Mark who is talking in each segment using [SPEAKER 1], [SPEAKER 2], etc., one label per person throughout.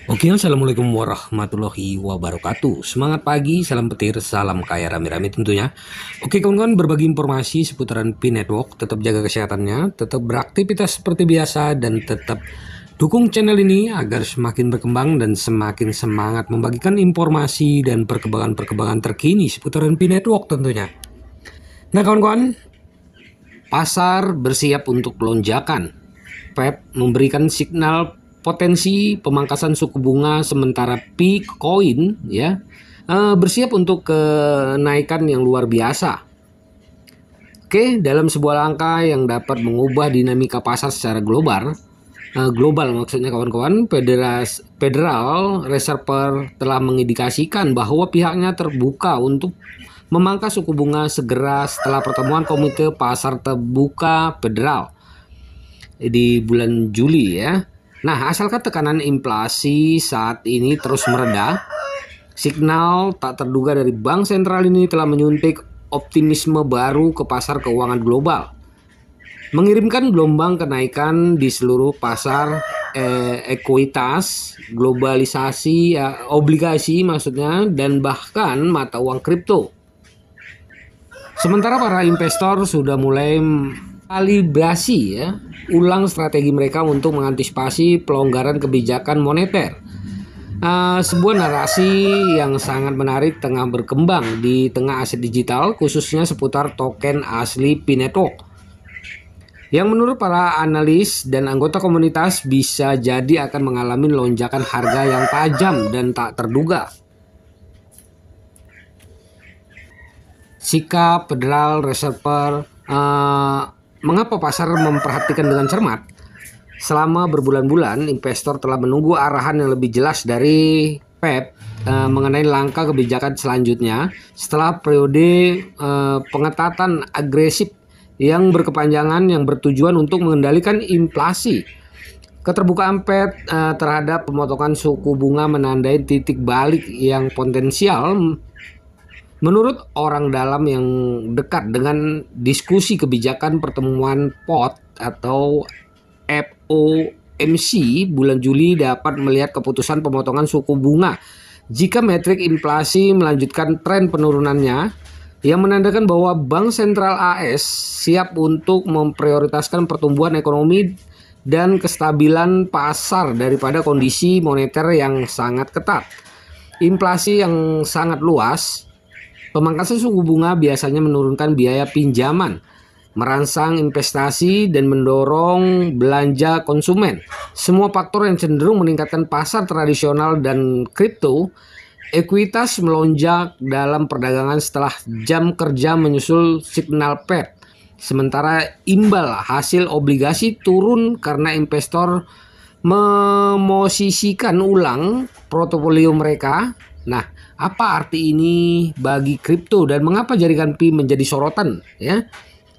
[SPEAKER 1] Oke, assalamualaikum warahmatullahi wabarakatuh. Semangat pagi, salam petir, salam kaya rame-rame tentunya. Oke kawan-kawan, berbagi informasi seputaran Pi Network. Tetap jaga kesehatannya, tetap beraktivitas seperti biasa, dan tetap dukung channel ini agar semakin berkembang dan semakin semangat membagikan informasi dan perkembangan-perkembangan terkini seputaran Pi Network tentunya. Nah kawan-kawan, pasar bersiap untuk lonjakan. Fed memberikan signal potensi pemangkasan suku bunga sementara Bitcoin bersiap untuk kenaikan yang luar biasa. Oke, dalam sebuah langkah yang dapat mengubah dinamika pasar secara global maksudnya kawan-kawan, Federal Reserve telah mengindikasikan bahwa pihaknya terbuka untuk memangkas suku bunga segera setelah pertemuan Komite Pasar Terbuka Federal di bulan Juli ya. Nah, asalkan tekanan inflasi saat ini terus mereda, signal tak terduga dari bank sentral ini telah menyuntik optimisme baru ke pasar keuangan global, mengirimkan gelombang kenaikan di seluruh pasar ekuitas, globalisasi, obligasi maksudnya, dan bahkan mata uang kripto. Sementara para investor sudah mulai kalibrasi ulang strategi mereka untuk mengantisipasi pelonggaran kebijakan moneter. Sebuah narasi yang sangat menarik tengah berkembang di tengah aset digital, khususnya seputar token asli Pi Network, yang menurut para analis dan anggota komunitas bisa jadi akan mengalami lonjakan harga yang tajam dan tak terduga. Sikap Federal Reserve mengapa pasar memperhatikan dengan cermat? Selama berbulan-bulan, investor telah menunggu arahan yang lebih jelas dari Fed mengenai langkah kebijakan selanjutnya setelah periode pengetatan agresif yang berkepanjangan yang bertujuan untuk mengendalikan inflasi. Keterbukaan Fed terhadap pemotongan suku bunga menandai titik balik yang potensial. Menurut orang dalam yang dekat dengan diskusi kebijakan pertemuan POT atau FOMC bulan Juli dapat melihat keputusan pemotongan suku bunga jika metrik inflasi melanjutkan tren penurunannya, yang menandakan bahwa Bank Sentral AS siap untuk memprioritaskan pertumbuhan ekonomi dan kestabilan pasar daripada kondisi moneter yang sangat ketat. Inflasi yang sangat luas. Pemangkasan suku bunga biasanya menurunkan biaya pinjaman, merangsang investasi, dan mendorong belanja konsumen. Semua faktor yang cenderung meningkatkan pasar tradisional dan kripto. Ekuitas melonjak dalam perdagangan setelah jam kerja menyusul signal Fed. Sementara imbal hasil obligasi turun karena investor memosisikan ulang portofolio mereka. Nah, apa arti ini bagi kripto dan mengapa jaringan Pi menjadi sorotan ya?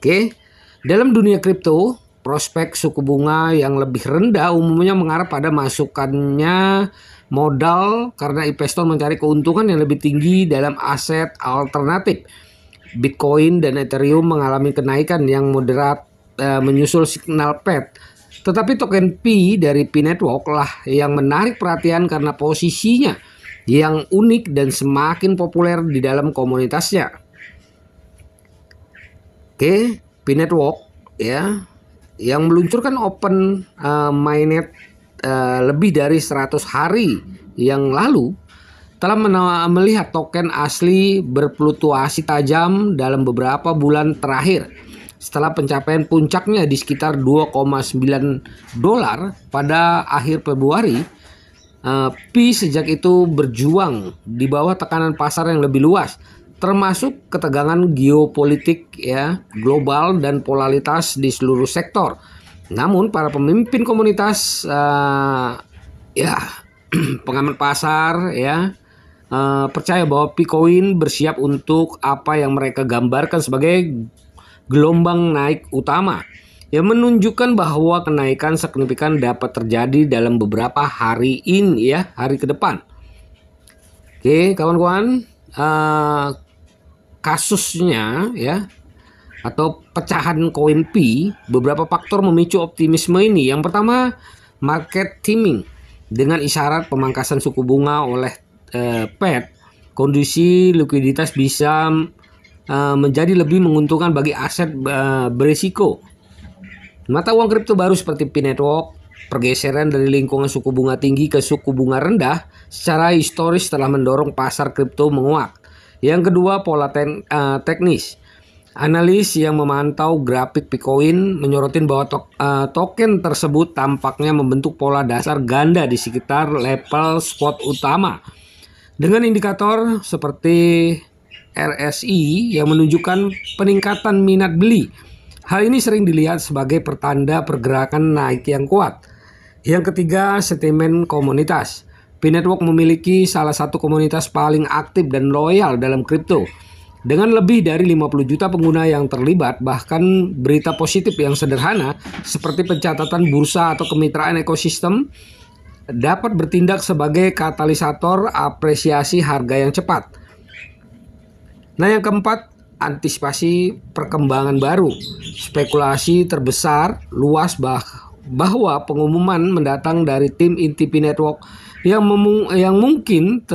[SPEAKER 1] Oke. Dalam dunia kripto, prospek suku bunga yang lebih rendah umumnya mengarah pada masukannya modal karena investor mencari keuntungan yang lebih tinggi dalam aset alternatif. Bitcoin dan Ethereum mengalami kenaikan yang moderat menyusul signal Fed. Tetapi token Pi dari Pi Network lah yang menarik perhatian karena posisinya yang unik dan semakin populer di dalam komunitasnya. Oke, Pi Network ya, yang meluncurkan open mainnet lebih dari 100 hari yang lalu, telah melihat token asli berfluktuasi tajam dalam beberapa bulan terakhir setelah pencapaian puncaknya di sekitar $2,9 pada akhir Februari. Pi sejak itu berjuang di bawah tekanan pasar yang lebih luas, termasuk ketegangan geopolitik ya global dan polaritas di seluruh sektor. Namun para pemimpin komunitas pengamat pasar percaya bahwa Bitcoin bersiap untuk apa yang mereka gambarkan sebagai gelombang naik utama, yang menunjukkan bahwa kenaikan signifikan dapat terjadi dalam beberapa hari ini hari ke depan. Oke, kawan-kawan, kasusnya atau pecahan koin Pi, beberapa faktor memicu optimisme ini. Yang pertama, market timing. Dengan isyarat pemangkasan suku bunga oleh Fed, kondisi likuiditas bisa menjadi lebih menguntungkan bagi aset berisiko. Mata uang kripto baru seperti P-Network, pergeseran dari lingkungan suku bunga tinggi ke suku bunga rendah secara historis telah mendorong pasar kripto menguat. Yang kedua, pola teknis. Analis yang memantau grafik Bitcoin menyorotin bahwa token tersebut tampaknya membentuk pola dasar ganda di sekitar level spot utama. Dengan indikator seperti RSI yang menunjukkan peningkatan minat beli. Hal ini sering dilihat sebagai pertanda pergerakan naik yang kuat. Yang ketiga, sentimen komunitas. P-Network memiliki salah satu komunitas paling aktif dan loyal dalam kripto. Dengan lebih dari 50 juta pengguna yang terlibat, bahkan berita positif yang sederhana seperti pencatatan bursa atau kemitraan ekosistem dapat bertindak sebagai katalisator apresiasi harga yang cepat. Nah, yang keempat, antisipasi perkembangan baru. Spekulasi terbesar luas bahwa pengumuman mendatang dari tim inti P-Network yang mungkin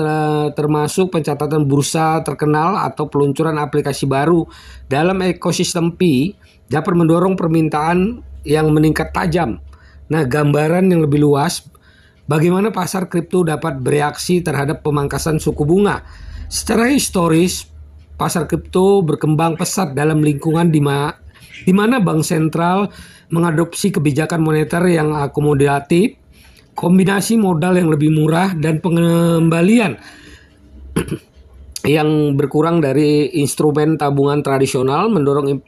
[SPEAKER 1] termasuk pencatatan bursa terkenal atau peluncuran aplikasi baru dalam ekosistem P dapat mendorong permintaan yang meningkat tajam. Nah, gambaran yang lebih luas bagaimana pasar kripto dapat bereaksi terhadap pemangkasan suku bunga. Secara historis, pasar kripto berkembang pesat dalam lingkungan di mana bank sentral mengadopsi kebijakan moneter yang akomodatif, kombinasi modal yang lebih murah, dan pengembalian yang berkurang dari instrumen tabungan tradisional mendorong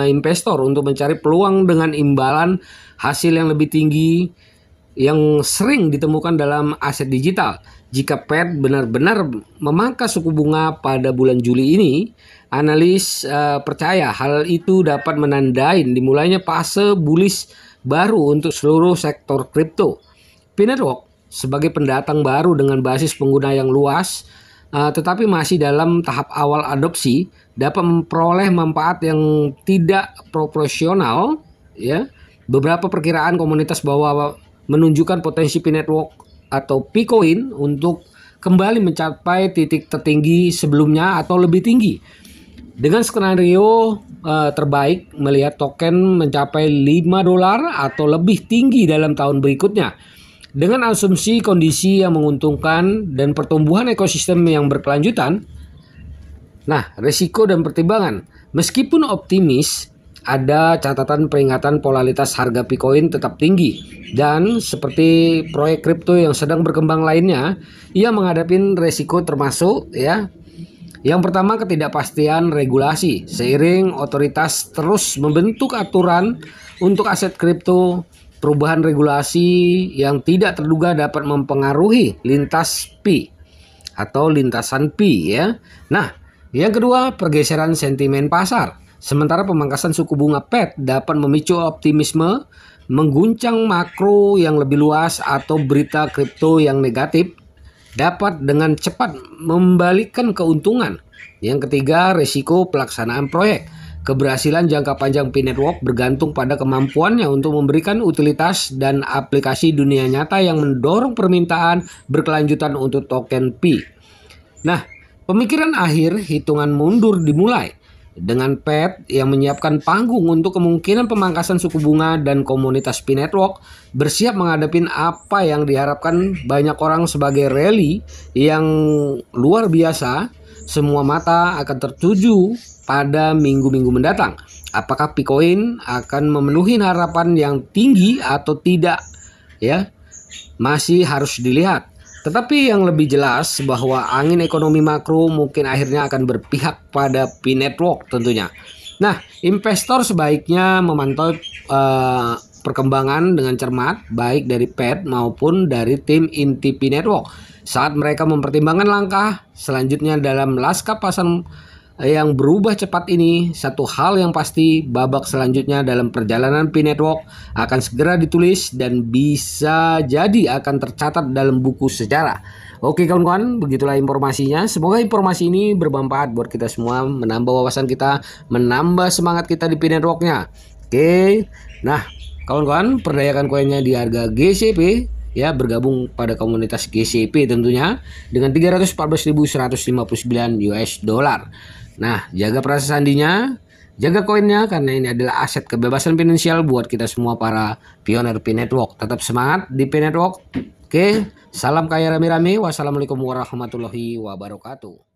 [SPEAKER 1] investor untuk mencari peluang dengan imbalan hasil yang lebih tinggi yang sering ditemukan dalam aset digital. Jika Fed benar-benar memangkas suku bunga pada bulan Juli ini, analis percaya hal itu dapat menandai dimulainya fase bullish baru untuk seluruh sektor kripto. P-Network sebagai pendatang baru dengan basis pengguna yang luas, tetapi masih dalam tahap awal adopsi, dapat memperoleh manfaat yang tidak proporsional. Ya, beberapa perkiraan komunitas bahwa menunjukkan potensi P-Network atau Bitcoin untuk kembali mencapai titik tertinggi sebelumnya atau lebih tinggi. Dengan skenario terbaik melihat token mencapai $5 atau lebih tinggi dalam tahun berikutnya. Dengan asumsi kondisi yang menguntungkan dan pertumbuhan ekosistem yang berkelanjutan. Nah, risiko dan pertimbangan. Meskipun optimis, ada catatan peringatan polaritas harga Bitcoin tetap tinggi. Dan seperti proyek kripto yang sedang berkembang lainnya, ia menghadapi risiko termasuk yang pertama, ketidakpastian regulasi. Seiring otoritas terus membentuk aturan untuk aset kripto, perubahan regulasi yang tidak terduga dapat mempengaruhi lintasan P ya. Nah, yang kedua, pergeseran sentimen pasar. Sementara pemangkasan suku bunga Fed dapat memicu optimisme, mengguncang makro yang lebih luas atau berita kripto yang negatif dapat dengan cepat membalikkan keuntungan. Yang ketiga, risiko pelaksanaan proyek. Keberhasilan jangka panjang P-Network bergantung pada kemampuannya untuk memberikan utilitas dan aplikasi dunia nyata yang mendorong permintaan berkelanjutan untuk token P. Nah, pemikiran akhir hitungan mundur dimulai dengan Fed yang menyiapkan panggung untuk kemungkinan pemangkasan suku bunga dan komunitas P-Network bersiap menghadapi apa yang diharapkan banyak orang sebagai rally yang luar biasa. Semua mata akan tertuju pada minggu-minggu mendatang. Apakah Bitcoin akan memenuhi harapan yang tinggi atau tidak? Ya, masih harus dilihat. Tetapi yang lebih jelas bahwa angin ekonomi makro mungkin akhirnya akan berpihak pada P-Network tentunya. Nah, investor sebaiknya memantau perkembangan dengan cermat, baik dari Fed maupun dari tim inti P-Network saat mereka mempertimbangkan langkah selanjutnya dalam lanskap pasar yang berubah cepat ini. Satu hal yang pasti, babak selanjutnya dalam perjalanan P-Network akan segera ditulis dan bisa jadi akan tercatat dalam buku sejarah. Oke kawan-kawan, begitulah informasinya. Semoga informasi ini bermanfaat buat kita semua, menambah wawasan kita, menambah semangat kita di P-Network-nya. Oke, nah kawan-kawan, perdayakan koinnya di harga GCP ya, bergabung pada komunitas GCP tentunya dengan 314.159 US dollar. Nah, jaga perasa sandinya, jaga koinnya karena ini adalah aset kebebasan finansial buat kita semua para pioner P Network. Tetap semangat di P Network. Oke, salam kaya rame-rame. Wassalamualaikum warahmatullahi wabarakatuh.